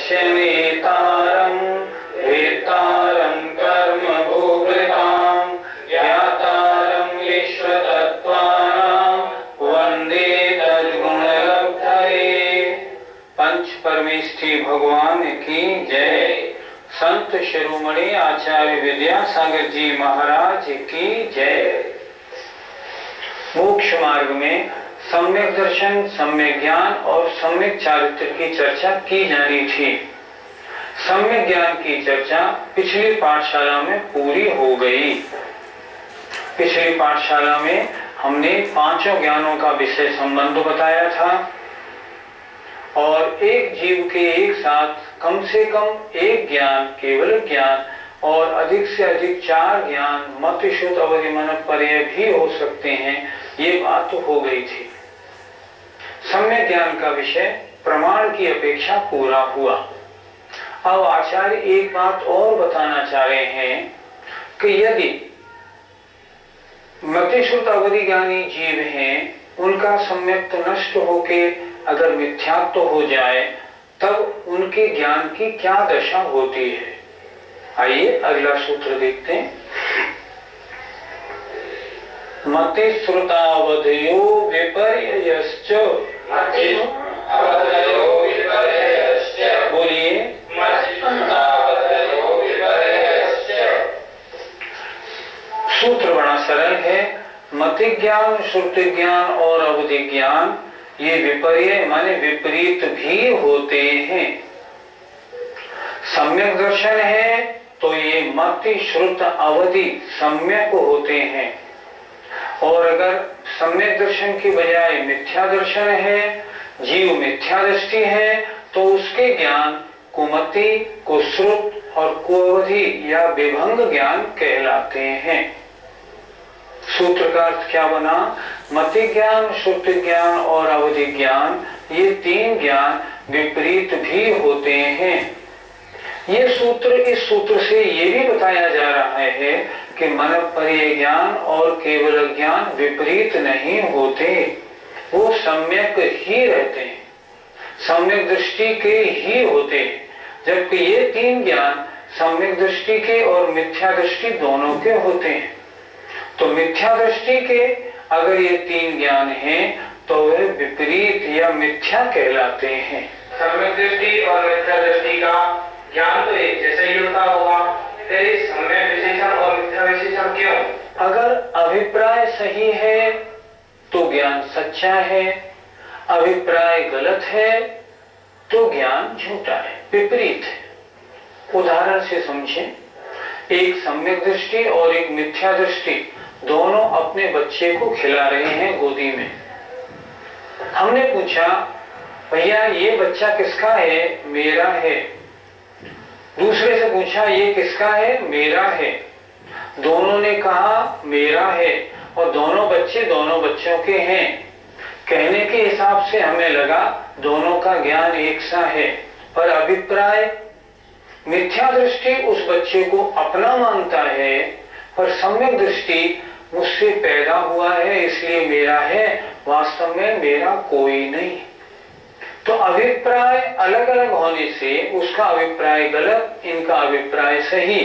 यस्य नेतारं वेत्तारं कर्म भोक्तां ज्ञातारं विश्वतत्त्वानां वन्दे तद्गुणलब्धये। पंच परमेष्ठी भगवान की जय। संत शिरोमणि आचार्य विद्यासागर जी महाराज की जय। मोक्ष मार्ग में सम्यक दर्शन, सम्यक ज्ञान और सम्यक चारित्र की चर्चा की जानी थी। सम्यक ज्ञान की चर्चा पिछली पाठशाला में पूरी हो गई। पिछली पाठशाला में हमने पांचों ज्ञानों का विषय संबंध बताया था और एक जीव के एक साथ कम से कम एक ज्ञान, केवल ज्ञान और अधिक से अधिक चार ज्ञान मत शुद्ध अवधि मन पर्याय भी हो सकते हैं, ये बात तो हो गई थी। सम्यक ज्ञान का विषय प्रमाण की अपेक्षा पूरा हुआ। अब आचार्य एक बात और बताना चाह रहे हैं कि यदि मतिश्रुत अवधि ज्ञानी जीव हैं, उनका सम्यक नष्ट होके अगर मिथ्यात्व हो जाए तब उनके ज्ञान की क्या दशा होती है। आइए अगला सूत्र देखते हैं। मतिश्रुतावधयो विपर्ययश्च। बोलिए। सूत्र बड़ा सरल है। मति ज्ञान, श्रुति ज्ञान और अवधि ज्ञान ये विपर्य माने विपरीत भी होते हैं। सम्यक दर्शन है तो ये मति श्रुत अवधि सम्यक होते हैं और अगर सम्यक दर्शन की बजाय मिथ्या दर्शन है, जीव मिथ्या दृष्टि है, तो उसके ज्ञान कुमति, कुश्रुत और कुअवधि या विभंग ज्ञान कहलाते हैं। सूत्र का अर्थ क्या बना? मति ज्ञान, श्रुति ज्ञान और अवधि ज्ञान ये तीन ज्ञान विपरीत भी होते हैं। ये सूत्र, इस सूत्र से ये भी बताया जा रहा है कि मन पर्याय ज्ञान और केवल ज्ञान विपरीत नहीं होते, वो सम्यक ही रहते हैं, सम्यक दृष्टि के ही होते हैं। जबकि ये तीन ज्ञान सम्यक दृष्टि के और मिथ्या दृष्टि दोनों के होते हैं। तो मिथ्या दृष्टि के अगर ये तीन ज्ञान हैं तो वे विपरीत या मिथ्या कहलाते हैं। सम्यक दृष्टि और मिथ्या दृष्टि का ज्ञान तो एक जैसा ही होता होगा, फिर सम्यक विशेषण और मिथ्या विशेषण क्यों? अगर अभिप्राय सही है तो ज्ञान सच्चा है, अभिप्राय गलत है तो ज्ञान झूठा है, विपरीत है। उदाहरण से समझें। एक सम्यक दृष्टि और एक मिथ्या दृष्टि दोनों अपने बच्चे को खिला रहे हैं गोदी में। हमने पूछा, भैया ये बच्चा किसका है? मेरा है। दूसरे से पूछा, ये किसका है? मेरा है। दोनों ने कहा मेरा है और दोनों बच्चे दोनों बच्चों के हैं। कहने के हिसाब से हमें लगा दोनों का ज्ञान एक सा है, पर अभिप्राय मिथ्या दृष्टि उस बच्चे को अपना मानता है, पर सम्यक दृष्टि मुझसे पैदा हुआ है इसलिए मेरा है, वास्तव में मेरा कोई नहीं। तो अभिप्राय अलग अलग होने से उसका अभिप्राय गलत, इनका अभिप्राय सही,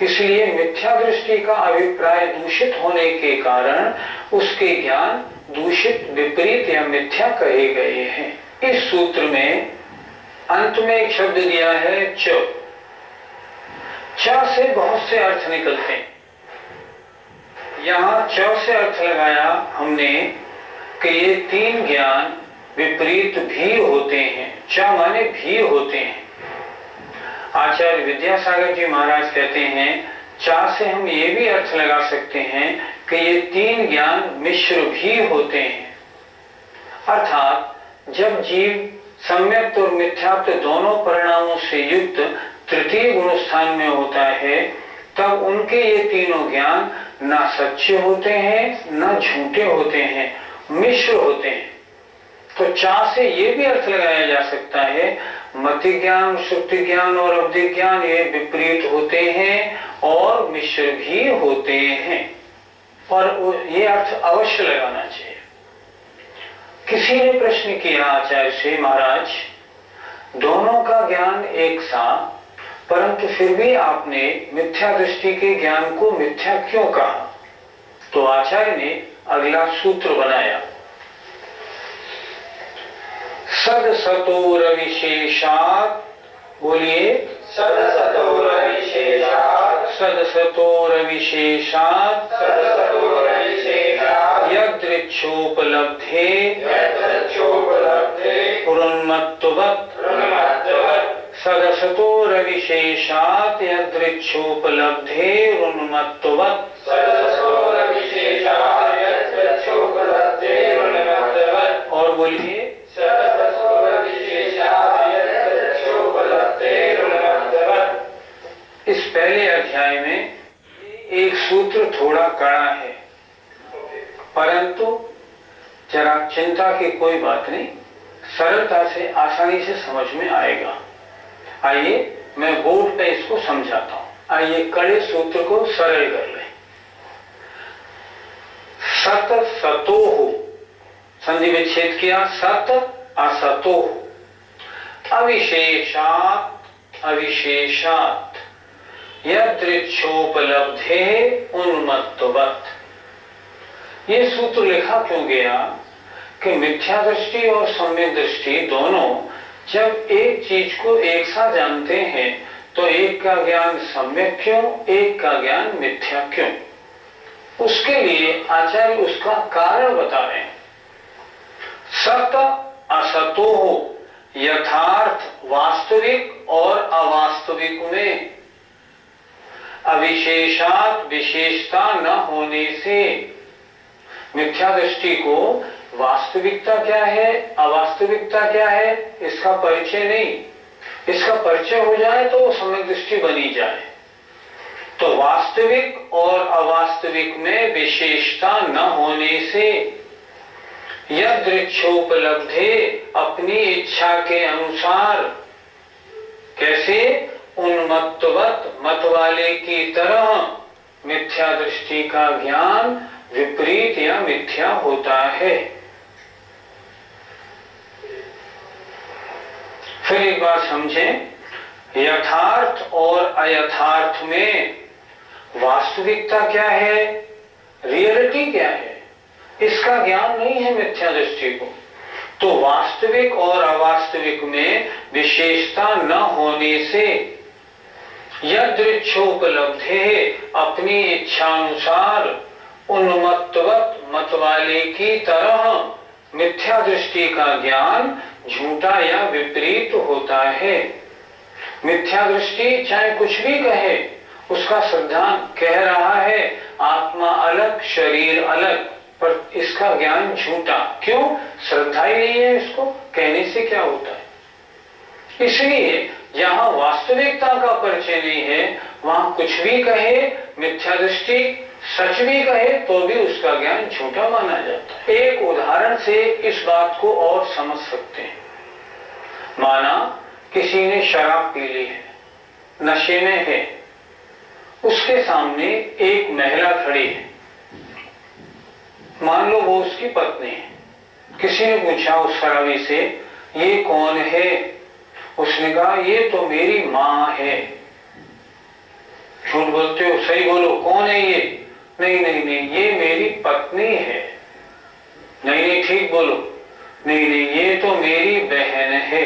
इसलिए मिथ्या दृष्टि का अभिप्राय दूषित होने के कारण उसके ज्ञान दूषित, विपरीत या मिथ्या कहे गए हैं। इस सूत्र में अंत में एक शब्द दिया है च। च से बहुत से अर्थ निकलते हैं। यहाँ च से अर्थ लगाया हमने कि ये तीन ज्ञान विपरीत भी होते हैं। च माने भी होते हैं। आचार्य विद्यासागर जी महाराज कहते हैं, चा से हम ये भी अर्थ लगा सकते हैं कि ये तीन ज्ञान मिश्र भी होते हैं। अर्थात जब जीव सम्यक और मिथ्यात्व दोनों परिणामों से युक्त तृतीय गुण स्थान में होता है, तब उनके ये तीनों ज्ञान ना सच्चे होते हैं ना झूठे होते हैं, मिश्र होते हैं। तो चा से ये भी अर्थ लगाया जा सकता है, मति ज्ञान, श्रुति ज्ञान और अवधि ज्ञान ये विपरीत होते हैं और मिश्र भी होते हैं, और ये अर्थ अवश्य लगाना चाहिए। किसी ने प्रश्न किया आचार्य से, महाराज दोनों का ज्ञान एक सा, परंतु फिर भी आपने मिथ्या दृष्टि के ज्ञान को मिथ्या क्यों कहा? तो आचार्य ने अगला सूत्र बनाया, सद सतो रविशेषात्, बोलिए, सद सतो रविशेषात्, सद सतो रविशेषात्, सद सतो रविशेषात्, यदृच्छोपलब्धे, यदृच्छोपलब्धे, पुरुन्मत्तवत्, उन्मत्तवत्, सदसतो रविशेषात् यदृच्छोपलब्धे उन्मत्तवत्, सदसतो रविशेषात् यदृच्छोपलब्धे उन्मत्तवत्। और बोलिए, सदसतो रविशेषात् यदृच्छोपलब्धे उन्मत्तवत्। इस पहले अध्याय में एक सूत्र थोड़ा कड़ा है, परंतु जरा चिंता की कोई बात नहीं, सरलता से आसानी से समझ में आएगा। आइए मैं बोर्ड पे इसको समझाता हूं। आइए कड़े सूत्र को सरल कर लें। सत सतोहु, संधि विच्छेद किया, सत असतोहु, अविशेषात् अविशेषात्, यदृच्छोपलब्धे उन्मत्तवत्। ये सूत्र लिखा क्यों गया कि मिथ्या दृष्टि और सम्यक दृष्टि दोनों जब एक चीज को एक साथ जानते हैं तो एक का ज्ञान सम्यक क्यों, एक का ज्ञान मिथ्या क्यों? उसके लिए आचार्य उसका कारण बता रहे हैं। सत असतो हो, यथार्थ वास्तविक और अवास्तविक में, अविशेषात विशेषता न होने से, मिथ्या दृष्टि को वास्तविकता क्या है, अवास्तविकता क्या है, इसका परिचय नहीं। इसका परिचय हो जाए तो सम्यक दृष्टि बनी जाए। तो वास्तविक और अवास्तविक में विशेषता न होने से, यदृच्छोपलब्धे, अपनी इच्छा के अनुसार, कैसे, उन्मत्तवत्, मत वाले की तरह मिथ्या दृष्टि का ज्ञान विपरीत या मिथ्या होता है। फिर एक बात समझें, यथार्थ और अयथार्थ में वास्तविकता क्या है, रियलिटी क्या है, इसका ज्ञान नहीं है मिथ्या दृष्टि को। तो वास्तविक और अवास्तविक में विशेषता न होने से, यदृच्छोपलब्धे, अपनी इच्छानुसार, उन्मत्तवत्, मतवाले की तरह मिथ्या दृष्टि का ज्ञान झूठा या विपरीत होता है। मिथ्या दृष्टि चाहे कुछ भी कहे, उसका सिद्धांत कह रहा है आत्मा अलग शरीर अलग, पर इसका ज्ञान झूठा। क्यों? श्रद्धा ही नहीं है, इसको कहने से क्या होता है। इसलिए जहां वास्तविकता का परिचय नहीं है वहां कुछ भी कहे, मिथ्या दृष्टि सच भी कहे तो भी उसका ज्ञान झूठा माना जाता है। एक उदाहरण से इस बात को और समझ सकते हैं। माना किसी ने शराब पी ली है, नशे में है, उसके सामने एक महिला खड़ी है, मान लो वो उसकी पत्नी है। किसी ने पूछा उस शराबी से, ये कौन है? उसने कहा ये तो मेरी माँ है। झूठ बोलते हो, सही बोलो, कौन है ये? नहीं नहीं नहीं, ये मेरी पत्नी है। नहीं नहीं, ठीक बोलो। नहीं नहीं, ये तो मेरी बहन है।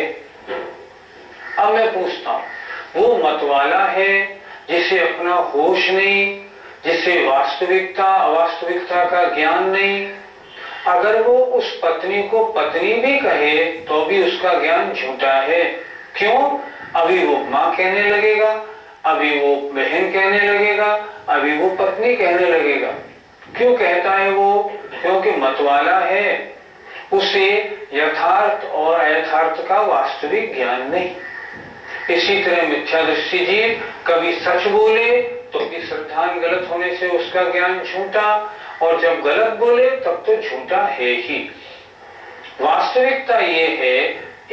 अब मैं पूछता हूं, वो मतवाला है जिसे अपना होश नहीं, जिसे वास्तविकता अवास्तविकता का ज्ञान नहीं, अगर वो उस पत्नी को पत्नी भी कहे तो भी उसका ज्ञान झूठा है। क्यों? अभी वो माँ कहने लगेगा, अभी वो बहन कहने लगेगा, अभी वो पत्नी कहने लगेगा। क्यों कहता है वो? क्योंकि मतवाला है, उसे यथार्थ और अयथार्थ का वास्तविक ज्ञान नहीं। इसी तरह मिथ्या दृष्टि जीव कभी सच बोले तो भी सिद्धांत गलत होने से उसका ज्ञान झूठा, और जब गलत बोले तब तो झूठा है ही। वास्तविकता ये है,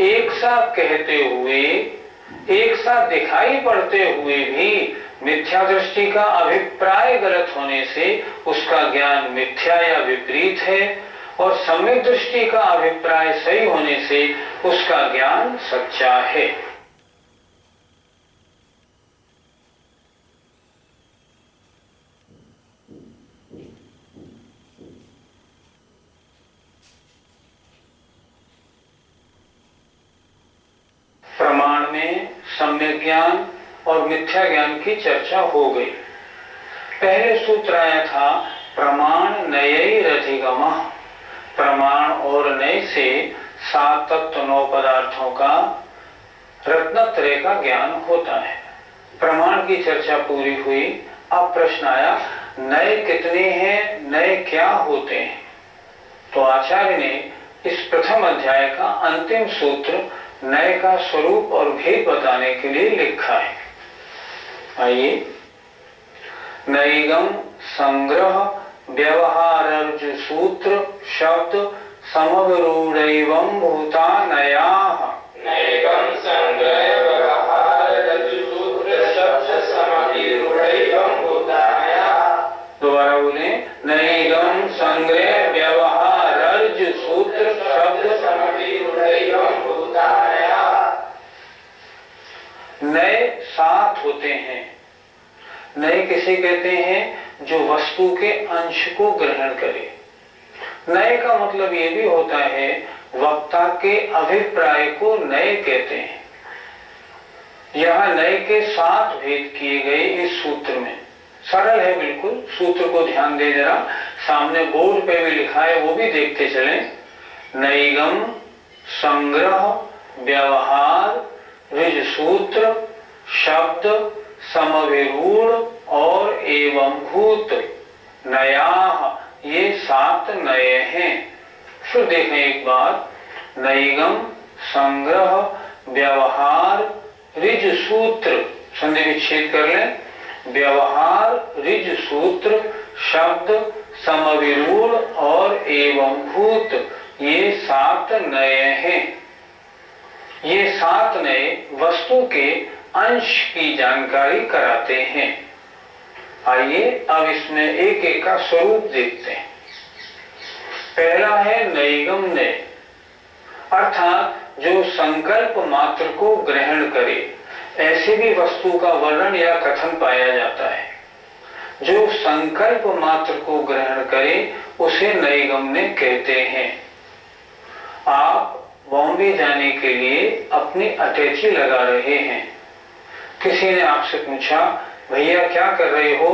एक साथ कहते हुए, एक साथ दिखाई पड़ते हुए भी मिथ्या दृष्टि का अभिप्राय गलत होने से उसका ज्ञान मिथ्या या विपरीत है, और सम्यक दृष्टि का अभिप्राय सही होने से उसका ज्ञान सच्चा है। प्रमाण में सम्यक ज्ञान और मिथ्या ज्ञान की चर्चा हो गई। पहले सूत्र आया था प्रमाण नयैरधिगमः, प्रमाण और नय से 7 तत्व 9 पदार्थों का रत्नत्रय का ज्ञान होता है। प्रमाण की चर्चा पूरी हुई। अब प्रश्न आया नय कितने हैं, नय क्या होते हैं। तो आचार्य ने इस प्रथम अध्याय का अंतिम सूत्र नय का स्वरूप और भेद बताने के लिए लिखा है। आइए, नैगम संग्रह व्यवहारर्ज सूत्र शब्द समवरूढ़ैवं भूता नयाः। नैगम संग्रह व्यवहारर्ज सूत्र शब्द समवरूढ़ैवं भूता नयाः। दोबारा बोले, नैगम संग्रह व्यवहारर्ज सूत्र शब्द समवरूढ़ैवं भूता नयाः। नए 7 होते हैं। नए किसे कहते हैं? जो वस्तु के अंश को ग्रहण करे। नए का मतलब ये भी होता है वक्ता के अभिप्राय को नए कहते हैं। यहाँ नए के 7 भेद किए गए इस सूत्र में। सरल है बिल्कुल, सूत्र को ध्यान दे जरा। सामने बोर्ड पे भी लिखा है, वो भी देखते चलें। नैगम संग्रह व्यवहार ऋज सूत्र शब्द समविरूढ़ और एवं भूत नयाः, ये 7 नए हैं। फिर देखें एक बात, नैगम संग्रह व्यवहार ऋज सूत्र, संधि विच्छेद कर लें, व्यवहार ऋज सूत्र शब्द समविरूढ़ और एवं भूत, ये 7 नए हैं। ये 7 नए वस्तु के अंश की जानकारी कराते हैं। आइए अब इसमें एक एक का स्वरूप देखते हैं। पहला है नैगम नय, अर्थात जो संकल्प मात्र को ग्रहण करे। ऐसी भी वस्तु का वर्णन या कथन पाया जाता है। जो संकल्प मात्र को ग्रहण करे उसे नैगम नय कहते हैं। आप बॉम्बे जाने के लिए अपनी अटैची लगा रहे हैं। किसी ने आपसे पूछा, भैया क्या कर रहे हो?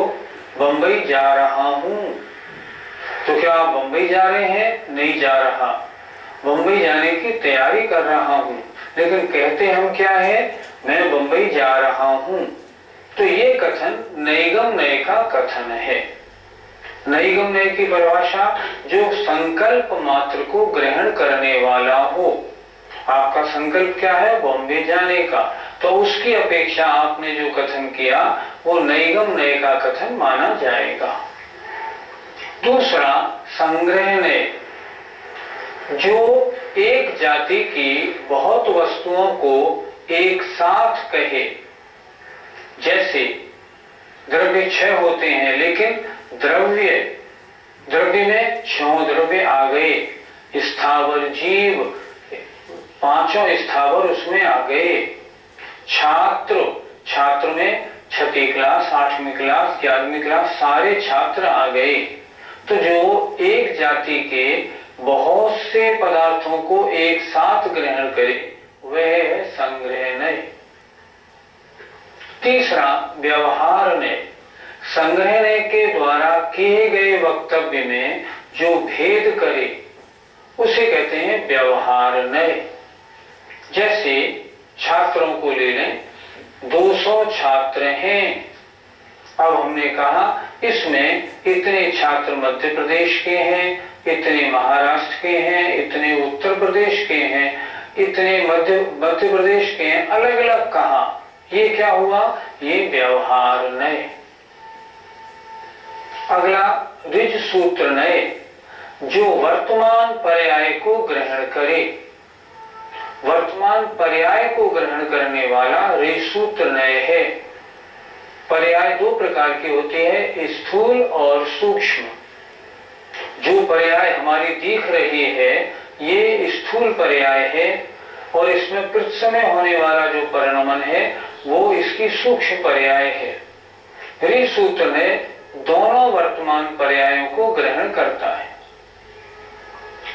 बंबई जा रहा हूं। तो क्या आप बंबई जा रहे हैं? नहीं जा रहा, बंबई जाने की तैयारी कर रहा हूं। लेकिन कहते हम क्या है? मैं बंबई जा रहा हूं। तो ये कथन नैगम नय का कथन है। नैगम नय की परिभाषा, जो संकल्प मात्र को ग्रहण करने वाला हो। आपका संकल्प क्या है? बॉम्बे जाने का। तो उसकी अपेक्षा आपने जो कथन किया वो नैगम नय का कथन माना जाएगा। दूसरा संग्रह नय, जो एक जाति की बहुत वस्तुओं को एक साथ कहे। जैसे द्रव्य 6 होते हैं, लेकिन द्रव्य में 6 द्रव्य आ गए। स्थावर जीव, 5 स्थावर उसमें आ गए। छात्र में 6वीं क्लास 8वीं क्लास 11वीं क्लास सारे छात्र आ गए। तो जो एक जाति के बहुत से पदार्थों को एक साथ ग्रहण करे वह है संग्रह नय। तीसरा व्यवहार नय, संग्रह नय के द्वारा किए गए वक्तव्य में जो भेद करे उसे कहते हैं व्यवहार नय। जैसे छात्रों को ले लें, 200 छात्र हैं। अब हमने कहा इसमें इतने छात्र मध्य प्रदेश के हैं, इतने महाराष्ट्र के हैं, इतने उत्तर प्रदेश के हैं, इतने मध्य प्रदेश के हैं। अलग अलग कहा, ये क्या हुआ? ये व्यवहार नय। अगला ऋज सूत्र नय, जो वर्तमान पर्याय को ग्रहण करे। वर्तमान पर्याय को ग्रहण करने वाला ऋज सूत्र नय है। पर्याय 2 प्रकार की होती है, स्थूल और सूक्ष्म। जो पर्याय हमारी दिख रही है ये स्थूल पर्याय है और इसमें प्रत्यय होने वाला जो परिणमन है वो इसकी सूक्ष्म पर्याय है। ऋ सूत्र ने दोनों वर्तमान पर्यायों को ग्रहण करता है।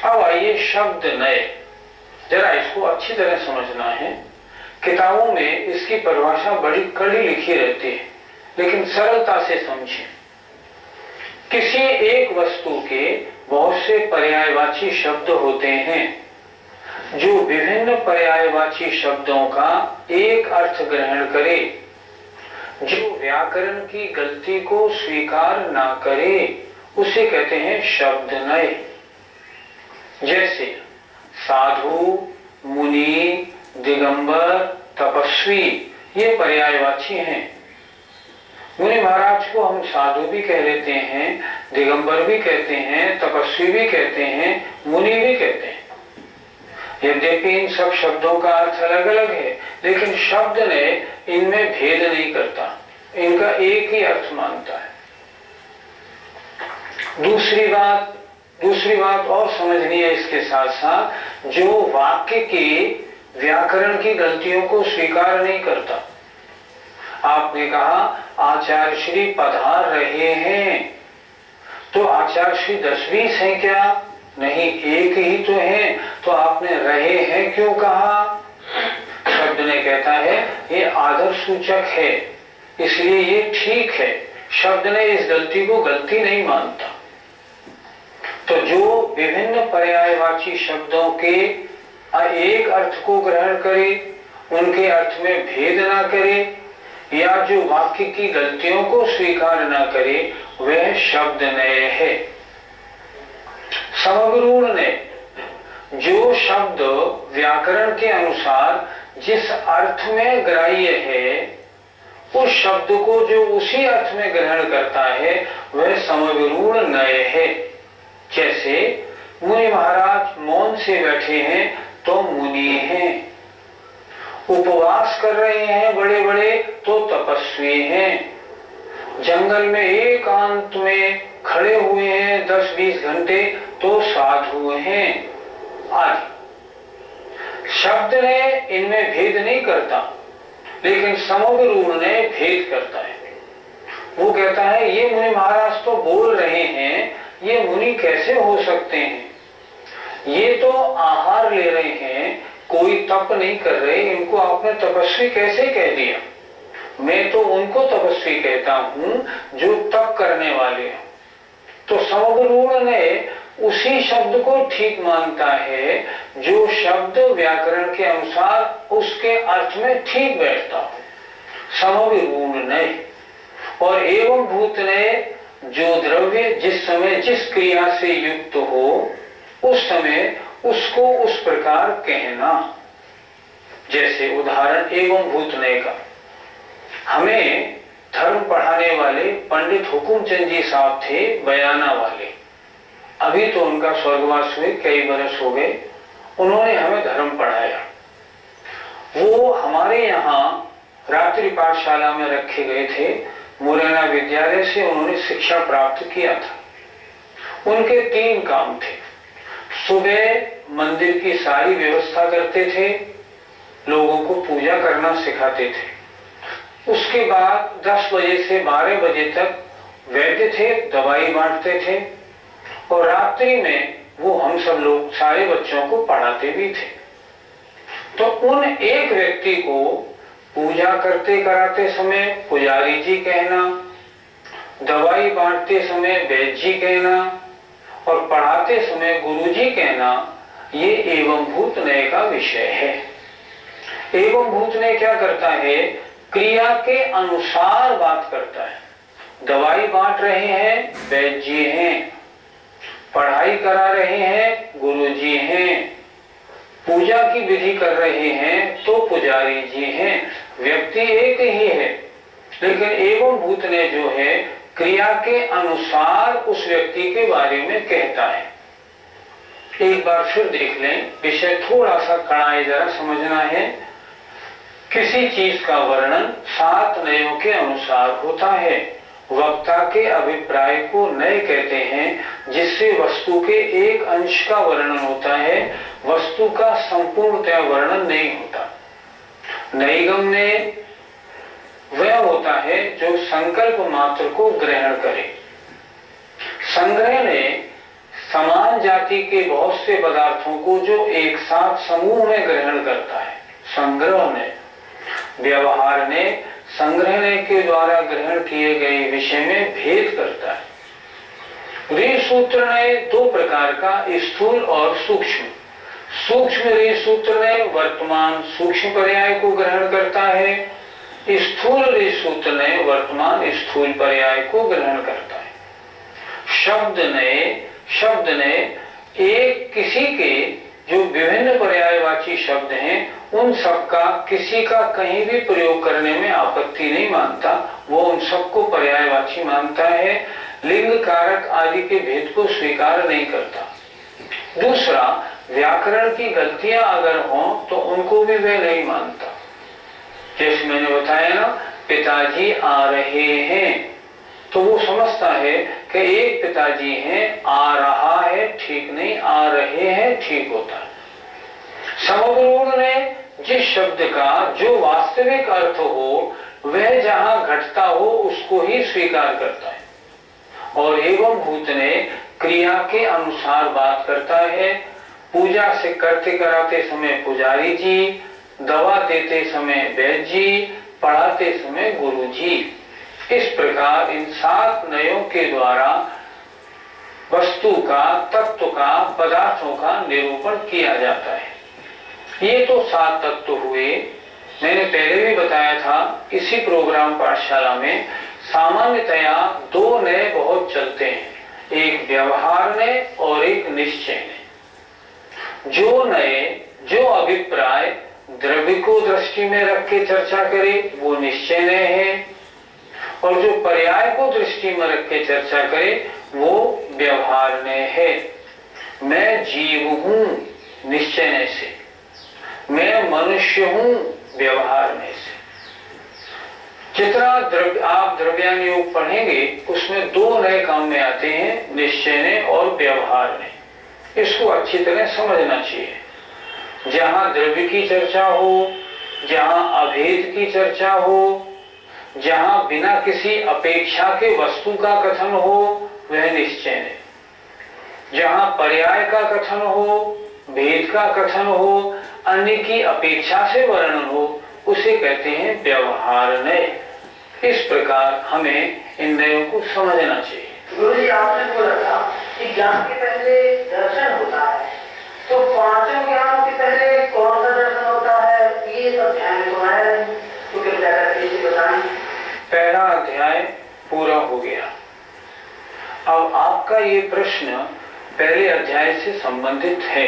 अब आइए शब्द नए, जरा इसको अच्छी तरह समझना है। किताबों में इसकी परिभाषा बड़ी कड़ी लिखी रहती है, लेकिन सरलता से समझें। किसी एक वस्तु के बहुत से पर्यायवाची शब्द होते हैं जो विभिन्न पर्यायवाची शब्दों का एक अर्थ ग्रहण करे, जो व्याकरण की गलती को स्वीकार ना करे, उसे कहते हैं शब्द नए। जैसे साधु, मुनि, दिगंबर, तपस्वी ये पर्यायवाची हैं। मुनि महाराज को हम साधु भी कह लेते हैं, दिगंबर भी कहते हैं, तपस्वी भी कहते हैं, मुनि भी कहते हैं। यद्यपि इन सब शब्दों का अर्थ अलग अलग है, लेकिन शब्द ने इनमें भेद नहीं करता, इनका एक ही अर्थ मानता है। दूसरी बात और समझनी है इसके साथ साथ, जो वाक्य की व्याकरण की गलतियों को स्वीकार नहीं करता। आपने कहा आचार्य श्री पधार रहे हैं, तो आचार्य श्री 10-20 हैं क्या? नहीं, एक ही तो है, तो आपने रहे हैं क्यों कहा? शब्द ने कहता है ये आदर सूचक है, इसलिए ये ठीक है। शब्द ने इस गलती को गलती नहीं मानता। तो जो विभिन्न पर्यायवाची शब्दों के एक अर्थ को ग्रहण करे, उनके अर्थ में भेद ना करे, या जो वाक्य की गलतियों को स्वीकार न करे, वह शब्द नए है। समग्रूढ़ ने जो शब्द व्याकरण के अनुसार जिस अर्थ में ग्राह्य है, उस शब्द को जो उसी अर्थ में ग्रहण करता है, वह समग्रूढ़ नए है। जैसे मुनि महाराज मौन से बैठे हैं तो मुनि हैं, उपवास कर रहे हैं बड़े बड़े तो तपस्वी हैं, जंगल में एकांत में खड़े हुए हैं 10-20 घंटे तो साधु हैं आदि। शब्द ने इनमें भेद नहीं करता, लेकिन समग्रूढ़ ने भेद करता है। वो कहता है ये मुनि महाराज तो बोल रहे हैं, ये मुनि कैसे हो सकते हैं? ये तो आहार ले रहे हैं, कोई तप नहीं कर रहे, इनको आपने तपस्वी कैसे कह दिया? मैं तो उनको तपस्वी कहता हूं जो तप करने वाले हैं। तो समग्रूढ़ ने उसी शब्द को ठीक मानता है जो शब्द व्याकरण के अनुसार उसके अर्थ में ठीक बैठता हो, समग्रूढ़ ने। और एवं भूत ने जो द्रव्य जिस समय जिस क्रिया से युक्त हो, उस समय उसको उस प्रकार कहना। जैसे उदाहरण एवं भूतने का, हमें धर्म पढ़ाने वाले पंडित हुकुमचंद जी साहब थे, बयाना वाले। अभी तो उनका स्वर्गवास हुए कई बरस हो गए। उन्होंने हमें धर्म पढ़ाया। वो हमारे यहाँ रात्रि पाठशाला में रखे गए थे। मुरैना विद्यालय से उन्होंने शिक्षा प्राप्त किया था। उनके 3 काम थे। सुबह मंदिर की सारी व्यवस्था करते थे, लोगों को पूजा करना सिखाते थे। उसके बाद 10 बजे से 12 बजे तक वैद्य थे, दवाई बांटते थे, और रात्रि में वो हम सब लोग सारे बच्चों को पढ़ाते भी थे। तो उन एक व्यक्ति को पूजा करते कराते समय पुजारी जी कहना, दवाई बांटते समय वैद्य जी कहना, और पढ़ाते समय गुरु जी कहना, ये एवं भूत नय का विषय है। एवं भूत नय क्या करता है? क्रिया के अनुसार बात करता है। दवाई बांट रहे हैं, वैद्य जी हैं। पढ़ाई करा रहे हैं, गुरु जी हैं। पूजा की विधि कर रहे हैं तो पुजारी जी हैं। व्यक्ति एक ही है, लेकिन एवं भूत ने जो है क्रिया के अनुसार उस व्यक्ति के बारे में कहता है। एक बार फिर देख लें, विषय थोड़ा सा कड़ा है, जरा समझना है। किसी चीज का वर्णन 7 नयों के अनुसार होता है। वक्ता के अभिप्राय को नय कहते हैं, जिससे वस्तु के एक अंश का वर्णन होता है, वस्तु का संपूर्णतया वर्णन नहीं होता। नैगम्य वह होता है जो संकल्प मात्र को ग्रहण करे। संग्रह ने समान जाति के बहुत से पदार्थों को जो एक साथ समूह में ग्रहण करता है। संग्रह ने, व्यवहार ने संग्रहणे के द्वारा ग्रहण किए गए विषय में भेद करता है। ऋ सूत्र ने दो प्रकार का, स्थूल और सूक्ष्म। सूक्ष्म ऋ सूत्र ने वर्तमान सूक्ष्म पर्याय को ग्रहण करता है, स्थूल ऋ सूत्र ने वर्तमान स्थूल पर्याय को ग्रहण करता है। शब्द ने एक किसी के जो विभिन्न पर्यायवाची शब्द हैं, उन सब का किसी का कहीं भी प्रयोग करने में आपत्ति नहीं मानता, वो उन सबको पर्यायवाची मानता है, लिंग कारक आदि के भेद को स्वीकार नहीं करता। दूसरा, व्याकरण की गलतियां अगर हों तो उनको भी वह नहीं मानता। जैसे मैंने बताया ना, पिताजी आ रहे हैं, तो वो समझता है कि एक पिताजी हैं, आ रहा है ठीक नहीं, आ रहे हैं ठीक होता है। समग्र ने जिस शब्द का जो वास्तविक अर्थ हो, वह जहां घटता हो उसको ही स्वीकार करता है। और एवं भूत ने क्रिया के अनुसार बात करता है। पूजा से करते कराते समय पुजारी जी, दवा देते समय वैद्य जी, पढ़ाते समय गुरु जी। इस प्रकार इन 7 नयों के द्वारा वस्तु का, तत्व का, पदार्थों का निरूपण किया जाता है। ये तो 7 तत्व हुए। मैंने पहले भी बताया था, इसी प्रोग्राम पाठशाला में सामान्यतया 2 नए बहुत चलते हैं, एक व्यवहार ने और एक निश्चय ने। जो अभिप्राय द्रव्य को दृष्टि में रख के चर्चा करे वो निश्चय ने है, और जो पर्याय को दृष्टि में रख के चर्चा करे वो व्यवहार ने है। मैं जीव हूं निश्चय से, मैं मनुष्य हूं व्यवहार में से। जितना आप द्रव्यानुयोग पढ़ेंगे उसमें 2 नए काम में आते हैं, निश्चय ने और व्यवहार ने। इसको अच्छी तरह समझना चाहिए। जहां द्रव्य की चर्चा हो, जहां अभेद की चर्चा हो, जहां बिना किसी अपेक्षा के वस्तु का कथन हो वह निश्चय ने, जहां पर्याय का कथन हो, भेद का कथन हो, अन्य की अपेक्षा से वर्णन हो, उसे कहते हैं व्यवहार नय। इस प्रकार हमें इन नयों को समझना चाहिए। गुरुजी, आपने बोला था कि ज्ञान के पहले दर्शन होता है, तो 5 ज्ञान के पहले कौन सा दर्शन होता है, ये तो ध्यान में सुनाया नहीं, तो कृपया करके इसे बताएं। पहला अध्याय पूरा हो गया। अब आपका ये प्रश्न पहले अध्याय से संबंधित है,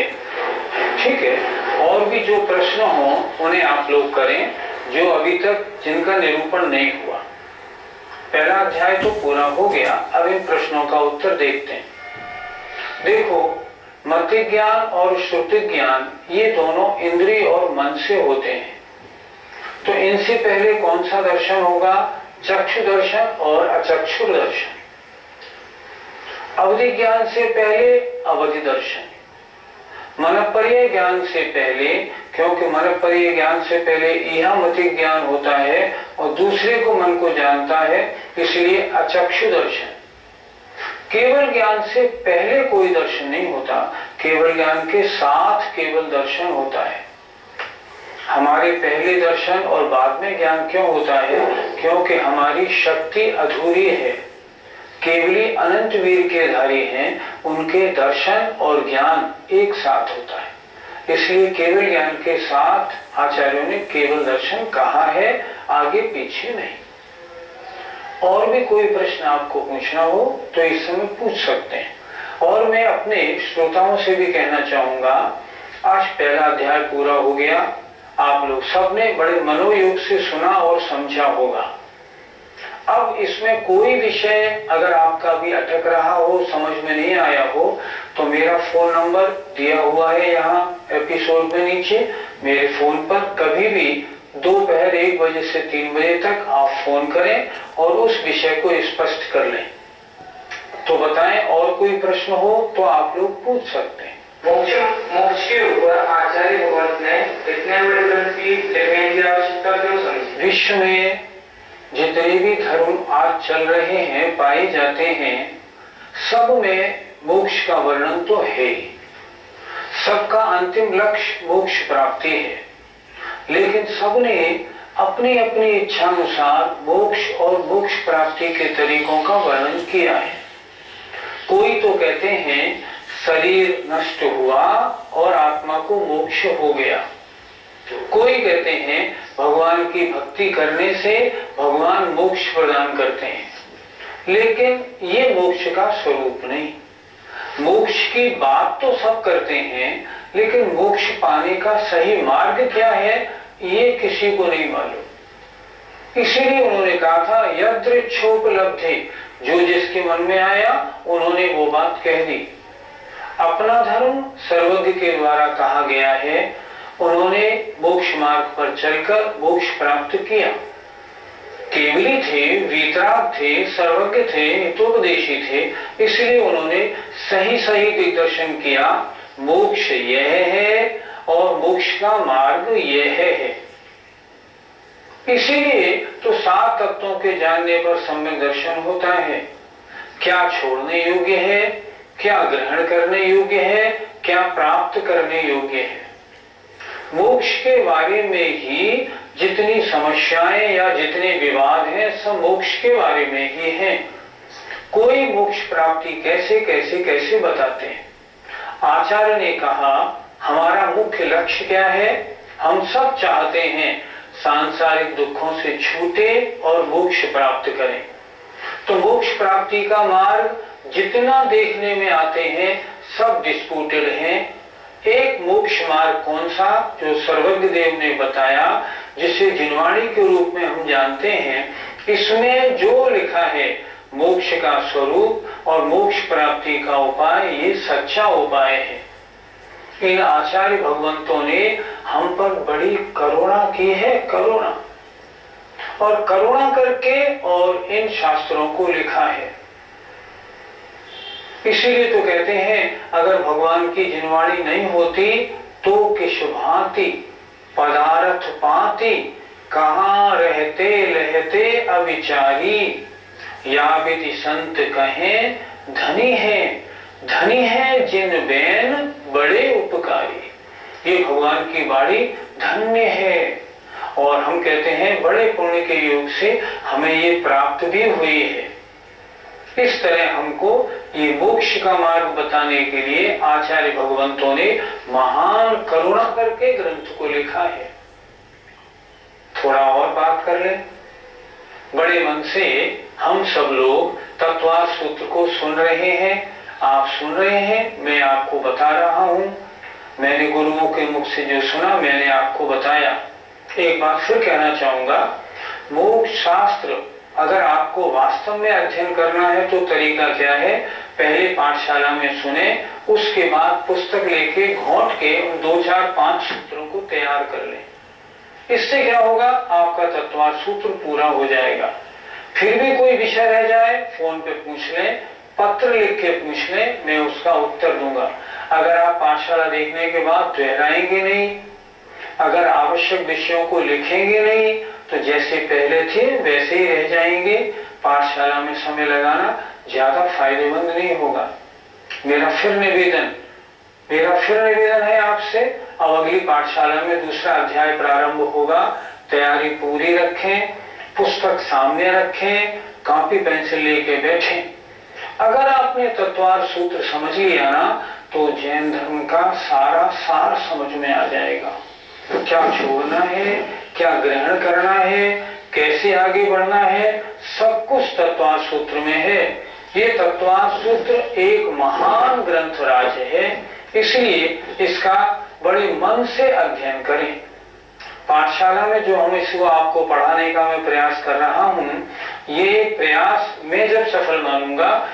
ठीक है। और भी जो प्रश्न हो उन्हें आप लोग करें, जो अभी तक जिनका निरूपण नहीं हुआ। पहला अध्याय तो पूरा हो गया, अब इन प्रश्नों का उत्तर देखते हैं। देखो, मति ज्ञान और श्रुति ज्ञान ये दोनों इंद्रिय और मन से होते हैं, तो इनसे पहले कौन सा दर्शन होगा? चक्षु दर्शन और अचक्षु दर्शन। अवधि ज्ञान से पहले अवधि दर्शन, मनपर्य ज्ञान से पहले, क्योंकि मनपर्य ज्ञान से पहले यह मति ज्ञान होता है और दूसरे को मन को जानता है, इसलिए अचक्षु दर्शन। केवल ज्ञान से पहले कोई दर्शन नहीं होता, केवल ज्ञान के साथ केवल दर्शन होता है। हमारे पहले दर्शन और बाद में ज्ञान क्यों होता है? क्योंकि हमारी शक्ति अधूरी है। केवली अनंत वीर के धारी हैं, उनके दर्शन और ज्ञान एक साथ होता है, इसलिए केवल ज्ञान के साथ आचार्यों ने केवल दर्शन कहा है, आगे पीछे नहीं। और भी कोई प्रश्न आपको पूछना हो तो इस समय पूछ सकते हैं। और मैं अपने श्रोताओं से भी कहना चाहूंगा, आज पहला अध्याय पूरा हो गया, आप लोग सबने बड़े मनोयोग से सुना और समझा होगा। अब इसमें कोई विषय अगर आपका भी अटक रहा हो, समझ में नहीं आया हो, तो मेरा फोन नंबर दिया हुआ है यहाँ एपिसोड में नीचे। मेरे फोन पर कभी भी दोपहर 1 बजे से 3 बजे तक आप फोन करें और उस विषय को स्पष्ट कर लें। तो बताएं, और कोई प्रश्न हो तो आप लोग पूछ सकते हैं। मोक्ष के ऊपर आचार्य भगवंत ने इतने बड़े ग्रंथ की लिखने की आवश्यकता क्यों समझी? विश्व में जितने भी धर्म आज चल रहे हैं, पाए जाते हैं, सब में मोक्ष का वर्णन तो है ही। सबका अंतिम लक्ष्य मोक्ष प्राप्ति है, लेकिन सबने अपनी अपनी इच्छा अनुसार मोक्ष और मोक्ष प्राप्ति के तरीकों का वर्णन किया है। कोई तो कहते हैं शरीर नष्ट हुआ और आत्मा को मोक्ष हो गया, कोई कहते हैं भगवान की भक्ति करने से भगवान मोक्ष प्रदान करते हैं, लेकिन ये मोक्ष का स्वरूप नहीं। मोक्ष की बात तो सब करते हैं, लेकिन मोक्ष पाने का सही मार्ग क्या है ये किसी को नहीं मालूम। इसीलिए उन्होंने कहा था यदृच्छोपलब्धि, जो जिसके मन में आया उन्होंने वो बात कह दी। अपना धर्म सर्वज्ञ के द्वारा कहा गया है, उन्होंने मोक्ष मार्ग पर चलकर मोक्ष प्राप्त किया। केवली थे, वीतराग थे, सर्वज्ञ थे, हितोपदेशी थे, इसलिए उन्होंने सही सही दिग्दर्शन किया। मोक्ष यह है और मोक्ष का मार्ग यह है। इसीलिए तो 7 तत्वों के जानने पर सम्यक दर्शन होता है। क्या छोड़ने योग्य है, क्या ग्रहण करने योग्य है, क्या प्राप्त करने योग्य है। मोक्ष के बारे में ही जितनी समस्याएं या जितने विवाद हैं, सब मोक्ष के बारे में ही हैं। कोई मोक्ष प्राप्ति कैसे कैसे कैसे बताते हैं। आचार्य ने कहा हमारा मुख्य लक्ष्य क्या है, हम सब चाहते हैं सांसारिक दुखों से छूटे और मोक्ष प्राप्त करें। तो मोक्ष प्राप्ति का मार्ग जितना देखने में आते हैं सब डिस्प्यूटेड हैं। एक मोक्ष मार्ग कौन सा, जो सर्वज्ञ देव ने बताया, जिसे जिनवाणी के रूप में हम जानते हैं, इसमें जो लिखा है मोक्ष का स्वरूप और मोक्ष प्राप्ति का उपाय, ये सच्चा उपाय है। इन आचार्य भगवंतों ने हम पर बड़ी करुणा की है, करुणा, और करुणा करके और इन शास्त्रों को लिखा है। इसीलिए तो कहते हैं अगर भगवान की जिनवाणी नहीं होती तो किस भांति पदार्थ पाती, कहाँ रहते लहते अविचारी, या विधि संत कहें धनी है जिन बैन बड़े उपकारी। ये भगवान की बाणी धन्य है, और हम कहते हैं बड़े पुण्य के योग से हमें ये प्राप्त भी हुई है। इस तरह हमको ये मोक्ष का मार्ग बताने के लिए आचार्य भगवंतों ने महान करुणा करके ग्रंथ को लिखा है। थोड़ा और बात कर लें। बड़े मन से हम सब लोग तत्वार सूत्र को सुन रहे हैं, आप सुन रहे हैं, मैं आपको बता रहा हूं। मैंने गुरुओं के मुख से जो सुना मैंने आपको बताया। एक बात फिर कहना चाहूंगा, मोक्ष शास्त्र अगर आपको वास्तव में अध्ययन करना है तो तरीका क्या है, पहले पाठशाला में सुने, उसके बाद पुस्तक लेके घोंट के उन 2, 4, 5 सूत्रों को तैयार कर लें। इससे क्या होगा, आपका तत्वार सूत्र पूरा हो जाएगा। फिर भी कोई विषय रह जाए फोन पे पूछ लें, पत्र लिख के पूछ लें, मैं उसका उत्तर दूंगा। अगर आप पाठशाला देखने के बाद दोहराएंगे नहीं, अगर आवश्यक विषयों को लिखेंगे नहीं, तो जैसे पहले थे वैसे ही रह जाएंगे। पाठशाला में समय लगाना ज्यादा फायदेमंद नहीं होगा। मेरा फिर निवेदन है आपसे, अब अगली पाठशाला में दूसरा अध्याय प्रारंभ होगा। तैयारी पूरी रखें, पुस्तक सामने रखें, कॉपी पेंसिल लेके बैठें। अगर आपने तत्वार सूत्र समझ लिया ना, तो जैन धर्म का सारा सार समझ में आ जाएगा। क्या छोड़ना है, क्या ग्रहण करना है, कैसे आगे बढ़ना है, सब कुछ तत्वार सूत्र में है। ये तत्वार सूत्र एक महान ग्रंथ राज है, इसलिए इसका बड़े मन से अध्ययन करें। पाठशाला में जो हम इसको आपको पढ़ाने का मैं प्रयास कर रहा हूँ, ये प्रयास मैं जब सफल मानूंगा